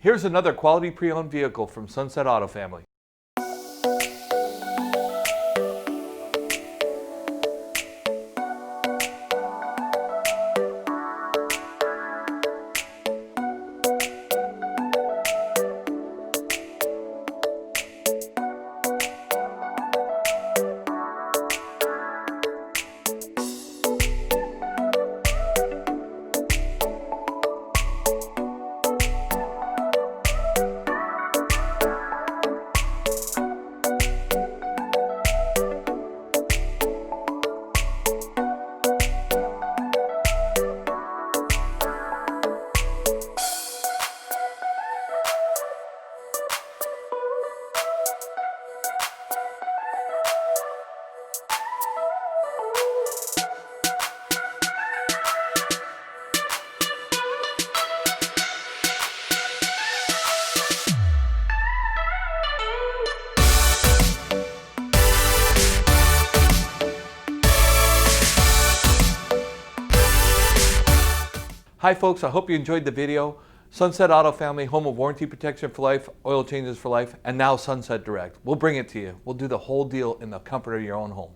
Here's another quality pre-owned vehicle from Sunset Auto Family. Hi folks, I hope you enjoyed the video. Sunset Auto Family, home of warranty protection for life, oil changes for life, and now Sunset Direct. We'll bring it to you. We'll do the whole deal in the comfort of your own home.